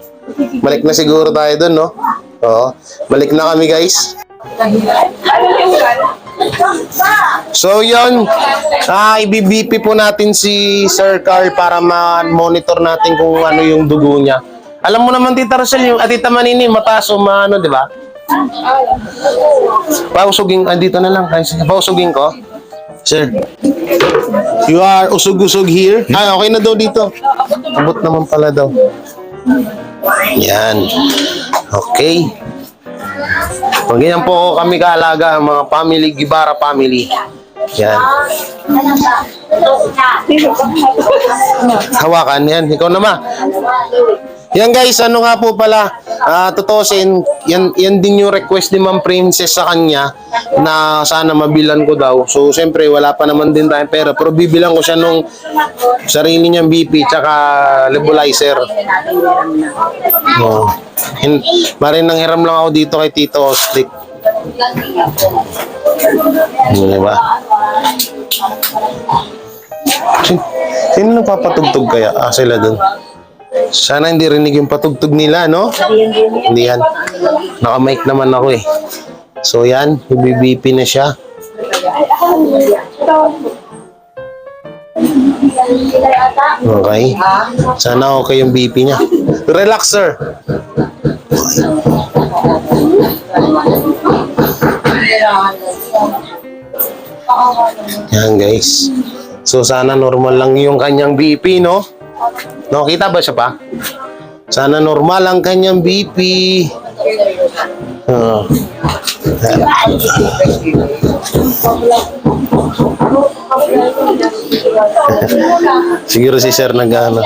Balik na siguro tayo dun, no? Oo. Balik na kami, guys. So yun, i-BP po natin si Sir Carl para ma-monitor natin kung ano yung dugo niya. Alam mo naman, Tita Rosel, yung Tita Manini, mataas o di ba? Pausugin, andito na lang. Pausugin ko. Sir, you are usog-usog here? Okay na daw dito. Abot naman pala daw. Yan. Okay. Ganyan po kami kaalaga, mga family, Gibara family. Yan. Hawakan yan. Ikaw naman. Yan guys, ano nga po pala, tutusin, yan din yung request ni Ma'am Princess sa kanya na sana mabilan ko daw. So, siyempre, wala pa naman din tayong pera. Pero bibilang ko siya nung sarili niyang BP tsaka nebulizer. Oh. Marin nang hiram lang ako dito kay Tito Ostrick. Diba? Sino nagpapatugtog kaya? Sila dun. Sana hindi rinig yung patugtog nila, no? Hindi yan. Naka-mic naman ako eh. So yan, BBP na siya. Okay. Sana okay yung BP niya. Relax, sir. Yan, guys. So sana normal lang yung kanyang BP, no? No, kita ba siya pa? Sana normal ang kanyang BP. Siguro si Sir nag-ano.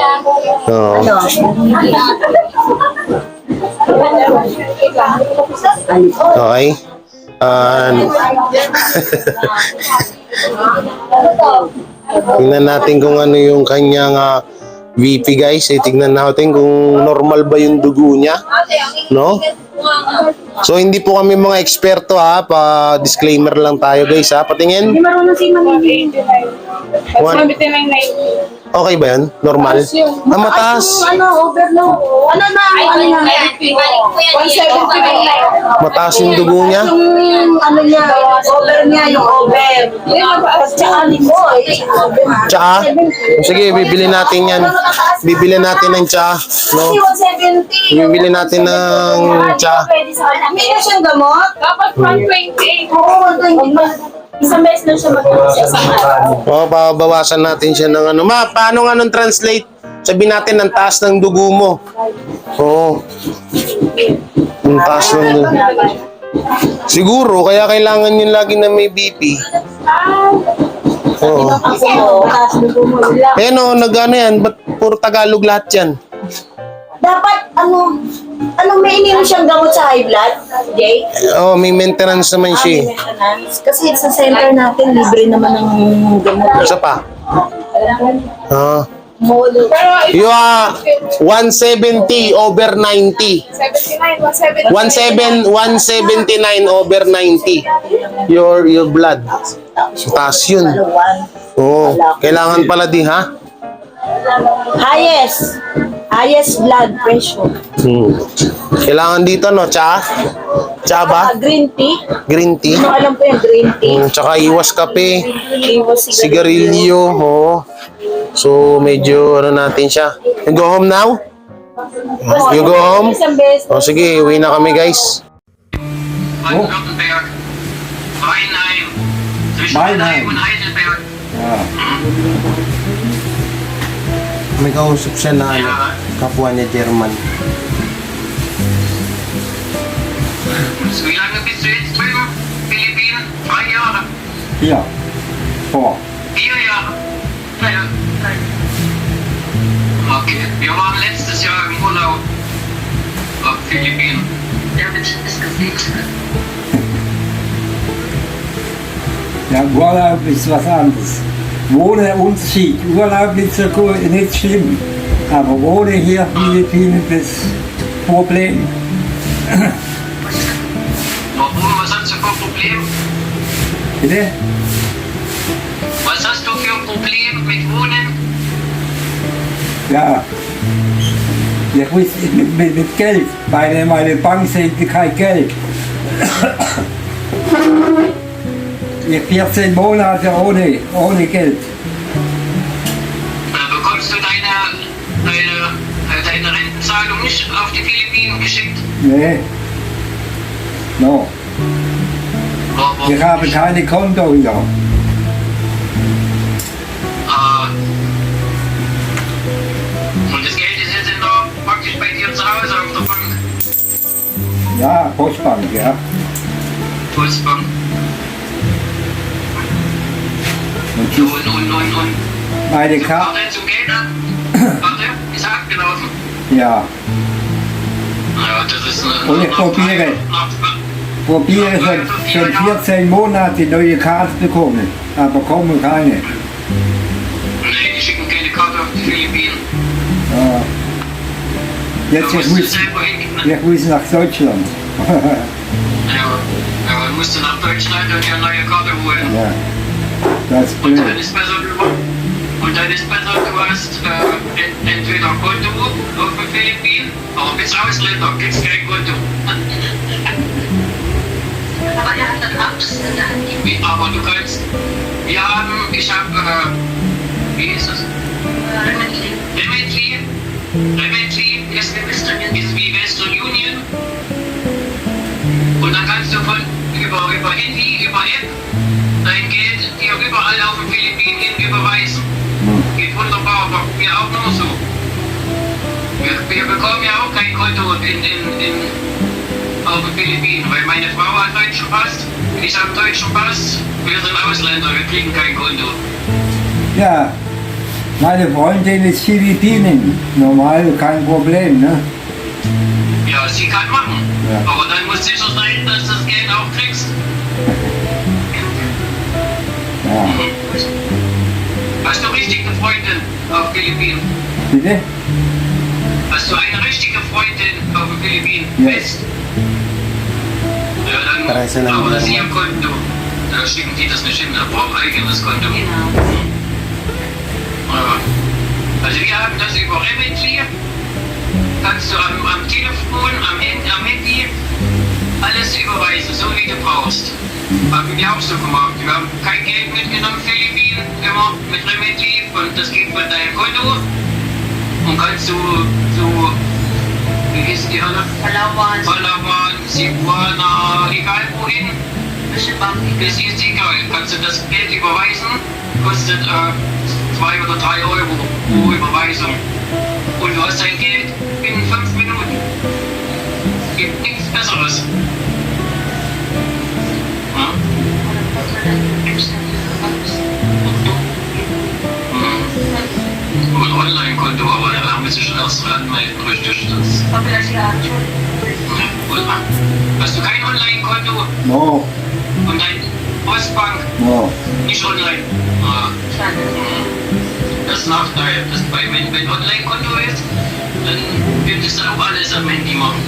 Okay. Tingnan natin kung ano yung kanyang VP guys, tignan natin kung normal ba yung dugo niya, no? So hindi po kami mga eksperto pa-disclaimer lang tayo guys patingin. Hindi marunong si Manini. Okay ba yan? Normal? Mataas. Overload. Ano na? 170. Mataas yung dugo niya? Yung over niya, yung over. Tsaka ko Tsaa? Sige, bibili natin yan. Bibili natin ng tsaa, no? 170. Bibili natin ng tsaa. May na siyang gamot? Dapat 128. Oo, 120. Isang beses lang siya mag-isa sa araw. Pabawasan natin siya ng ano. Paano nga nung translate? Sabihin natin ang taas ng dugo mo. Oo. Ang taas ng dugo. Siguro, kaya kailangan yun lagi na may BP. Oo. Nag-ano yan? Ba't puro Tagalog lahat yan? Dapat, may ininom siyang gamot sa high blood, Jay? May maintenance naman siya. Maintenance. Kasi sa center natin, libre naman ng gamot. Isa pa. Pero You are 170 over 90. 79, 170. 179 over 90. Your blood. Taas yun. Oo. Kailangan pala di Highest blood pressure. Kailangan dito, no? Tsaa? Tsaa ba? Green tea. Green tea? Ano alam ko yung green tea? Tsaka iwas kape. Iwas Sigarilyo. Oo. So, medyo natin siya. You go home now? You go home? Isang beses. Sige, uwi na kami, guys. Baden-Württemberg, Weinheim, zwischen Weinheim. Weinheim und Heidelberg. May kausap siya na kapwa niya German. Wie lange bist du jetzt drüben? Philippinen? 3 Jahre? 4. 4 Jahre? Ja. Okay, wir waren letztes Jahr im Urlaub auf Philippinen. Ja, mit ist gesehen. Ja, Urlaub ist was anderes. Ohne Unterschied. Urlaub ist ja nicht schlimm. Aber ohne hier Philippinen das Problem. Warum? Was hat hast du für ein Problem? Bitte? Was hast du für ein Problem mit Wohnen? Ja. Ich muss mit Geld. Meine Bank sendet kein Geld. Ich 14 Monate ohne Geld. Bekommst du deine Rentenzahlung nicht auf die Philippinen geschickt? Nee. No. Warum? Ich habe keine Konto hier. Und das Geld ist jetzt praktisch bei dir zu Hause auf der Bank. Ja, Postbank, ja. Postbank. Und meine Karte. Warte zum Geld ab. Warte, ist abgelaufen. Ja. Ja, das ist Und ich probiere schon 14 Monate neue Karte bekommen, aber kommen keine. Nee, die schicken keine Karte auf die Philippinen. Ja. Jetzt Da ich musst du muss, selber hingehen. ich muss nach Deutschland. Ja, dann musst du nach Deutschland und dir eine neue Karte holen. Ja. Das ist Und blöd. dann ist besser, du hast entweder ein Konto auf den Philippinen, aber bis Ausländer gibt es kein Konto. Aber er hat dann Abschluss in der Hand. Aber du kannst, wie ist das? Remitly ist wie Western Union. Und dann kannst du über Handy, über App, dein Geld dir überall auf den Philippinen hin überweisen. Geht wunderbar, aber wir auch nur so. Wir bekommen ja auch kein Konto auf den Philippinen, weil meine Frau hat deutschen Pass, ich habe deutschen Pass, wir sind Ausländer, wir kriegen kein Konto. Ja, meine Freundin ist Philippinen. Normal kein Problem, ne? Ja, sie kann machen, Ja. aber dann muss sicher sein, dass du das Geld auch kriegst. Ja. Hast du richtige Freundin auf Philippinen? Bitte? Hast du eine richtige Freundin auf den Philippinen? Ja. Fest? Ja, Parang sila dann, aber das ist naman. ihr Konto. Da schicken die das nicht hin, da braucht ein eigenes Konto. Genau. Ja. Also wir haben das über Remitly. Kannst du am Telefon, am Handy alles überweisen, so wie du brauchst. Haben wir auch so gemacht. Wir haben kein Geld mitgenommen, Philippinen, immer mit Remitly und das geht von deinem Konto. Und kannst du so, wie hießen die alle? Palawan, Cebuana, egal wohin. Das ist egal. Kannst du das Geld überweisen, kostet 2 oder 3 Euro pro Überweisung. Und du hast dein Geld in 5 Minuten. Gibt nichts Besseres. Ja? Gut, Online-Konto, aber da müsst ihr schon erst anmelden, richtig. Gut. Hast du kein Online-Konto No, und dein Postbank no. nicht online? Das ist Nachteil. Wenn Online-Konto ist, dann könntest du auch alles am Handy machen.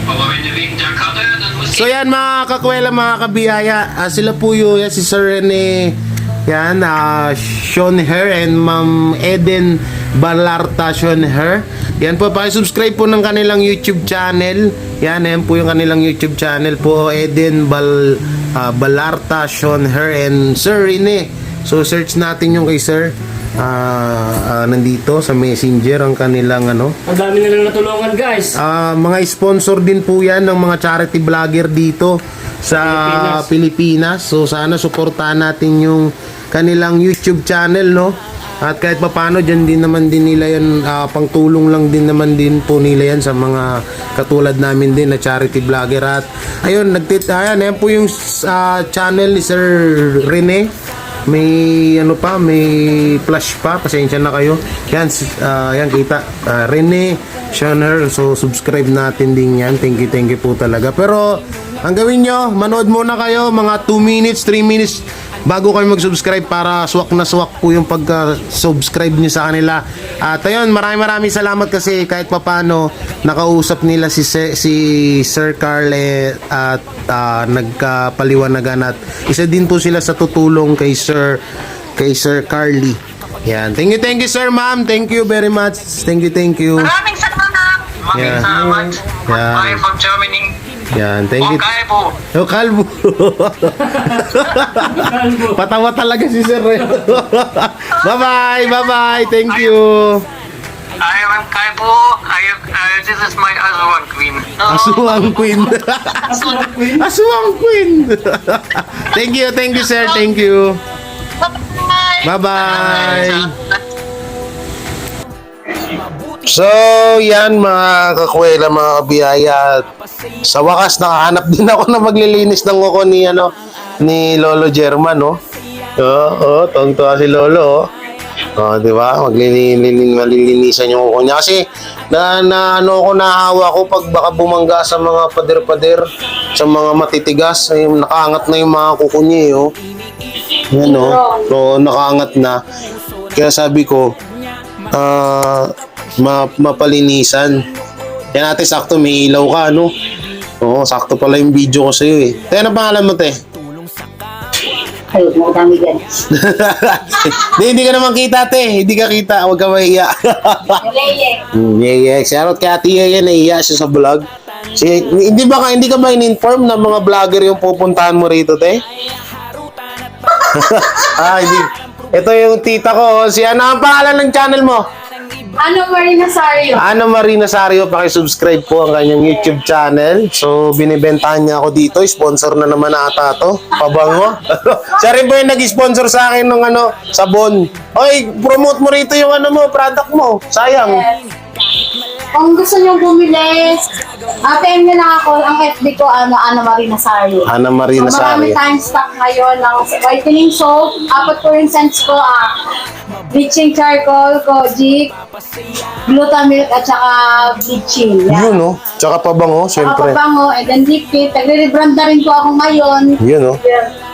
Aber wenn du wegen der Karte, dann musst du... So yan mga kakwela, mga kabiyaya, sila po yan, si Sir Rene, yan, Sean Her and Ma'am Eden Balarta Sean Her. Yan po, pakisubscribe po ng kanilang YouTube channel. Yan po yung kanilang YouTube channel po, Eden Balarta Sean Her and Sir Rene. So search natin yung kay Sir. Nandito sa Messenger ang kanilang ano. Ang dami nilang natulungan, guys. Mga sponsor din po yan ng mga charity vlogger dito sa Pilipinas. So sana suportahan natin yung kanilang YouTube channel, no? At kahit papano dyan din naman din nila yan, pangtulong lang din naman din po nila yan sa mga katulad namin din na charity vlogger. At ayun, ayan po yung channel ni Sir Rene. May ano pa, may flash pa, pasensya na kayo. Yan, yan kita, Rene Schoner. So subscribe natin din yan. Thank you po talaga. Pero ang gawin nyo, manood muna kayo mga 2 minutes, 3 minutes bago kayo mag-subscribe para swak na swak po yung pagka-subscribe nyo sa kanila. At ayun, maraming salamat kasi kahit papano nakausap nila si Sir Carl at nagkapaliwanagan at isa din po sila sa tutulong kay Sir Carly. Yan. Thank you Sir Ma'am. Thank you very much. Thank you. Maraming salamat. Yeah. Salamat. Yeah. Bye from Germany. Yan, thank you. Okay po. Oh, kalbo. Patawa talaga si Sir. Bye-bye. Thank you. I am Kaipo. This is my Aswan Queen. Aswang Queen. Aswang Queen. Thank you, sir. Thank you. Bye-bye. So, yan mga kakwela, mga kabiyaya. Sa wakas, nakahanap din ako na maglilinis ng kuko ni Lolo German, no? Tungtuwa si Lolo, di ba? Malilinisan yung kuko niya. Kasi, nahawa ko pag baka bumangga sa mga pader-pader, sa mga matitigas, nakaangat na yung mga kuko niya, Yan, no? So, nakaangat na. Kaya sabi ko, mapalinisan. Yan natin, sakto may ilaw ka, no? Oo, sakto pala yung video ko sa'yo, Te, ano pangalan mo, te? Ay, madami dyan. Hindi ka naman kita, te. Hindi ka kita. Huwag ka mahiya. Yeah. Shoutout kay Ate Yeye, nahiya siya sa vlog. Hindi ka ba in-inform na mga vlogger yung pupuntahan mo rito, te? Hindi. Ito yung tita ko. Ano ang pangalan ng channel mo? Ano Marina Sario? Ano Marina Sario, pakisubscribe po ang kanyang YouTube channel. So, binibentahan niya ako dito. Sponsor na naman ata to. Pabango. Siya rin po yung nag-sponsor sa akin ng sabon. Oy, promote mo rito yung product mo. Sayang. Kung gusto nyo bumili, PM nyo lang ako. Ang FB ko, Ana Marina Sario. Ana Marina So, marami Sario. tayong stock ngayon ng whitening soap. 4 po yung scents ko. Bleaching charcoal, kojic, glutamilk, at saka bleaching. Yun, no? Tsaka pabango, syempre. Pabango, and then lipit. Nagre-rebrand na rin po ako ngayon. Yun, no?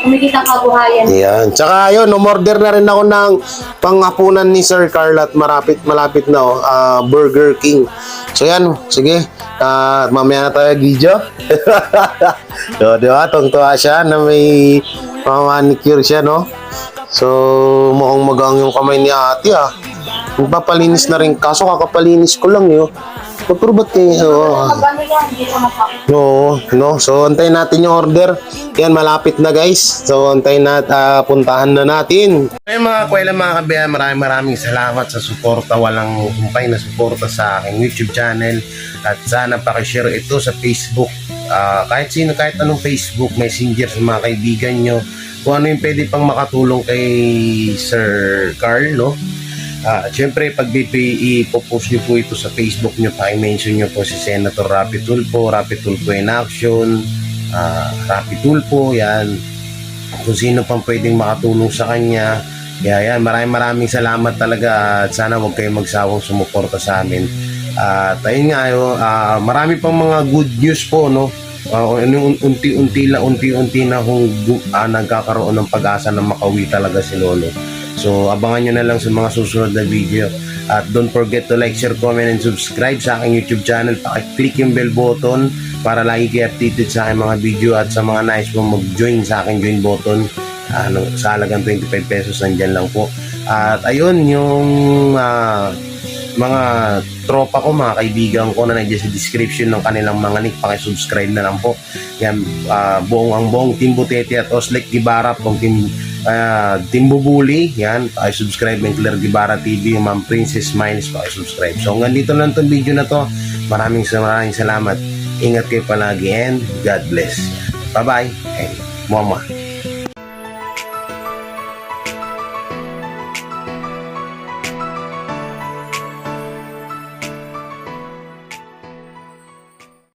Kumikita ang kabuhayan. Yan. Tsaka yun, umorder na rin ako ng panghapunan ni Sir Carl at malapit na, Burger King. So yan, sige. Mamaya na tayo video. So, di ba? Tungtuwa siya na may manicure siya, no? So, mukhang magang yung kamay ni ate, Magpapalinis na rin. Kaso kakapalinis ko lang, Pero ba't kayo? No. So, antayin natin yung order. Yan, malapit na, guys. So, antayin puntahan na natin. Ay, mga kwela, mga kabayan, maraming salamat sa suporta. Walang humpay na suporta sa aking YouTube channel. At sana pakishare ito sa Facebook. Kahit sino, kahit anong Facebook, Messenger sa mga kaibigan nyo. Kung ano yung pwede pang makatulong kay Sir Carl, no? Siyempre, pag ipopost nyo po ito sa Facebook nyo, pa-mention nyo po si Senator Rapi Tulfo in action, Rapi Tulfo, yan. Kung sino pang pwedeng makatulong sa kanya. Yan, maraming salamat talaga at sana huwag kayong magsawang sumuporta sa amin. At ayun nga, marami pang mga good news po, no? Unti-unti na nagkakaroon ng pag-asa na makawi talaga si Lolo. So, abangan nyo na lang sa mga susunod na video. At don't forget to like, share, comment, and subscribe sa aking YouTube channel. Pakiclick yung bell button para lagi kayo updated sa aking mga video. At sa mga nais mong mag-join sa aking join button, sa halagang 25 pesos, nandyan lang po. At ayun, yung mga tropa ko, mga kaibigan ko na nandiyan sa description ng kanilang mga nick, pakisubscribe na lang po. Yan, buong Team Butete at Oslek Gibara, Team Bubuli, yan, pakisubscribe ng Claire Gibara TV, yung Ma'am Princess Miles, pakisubscribe. So hanggang dito lang itong video na to. Maraming salamat. Ingat kayo palagi and God bless. Bye-bye and mama.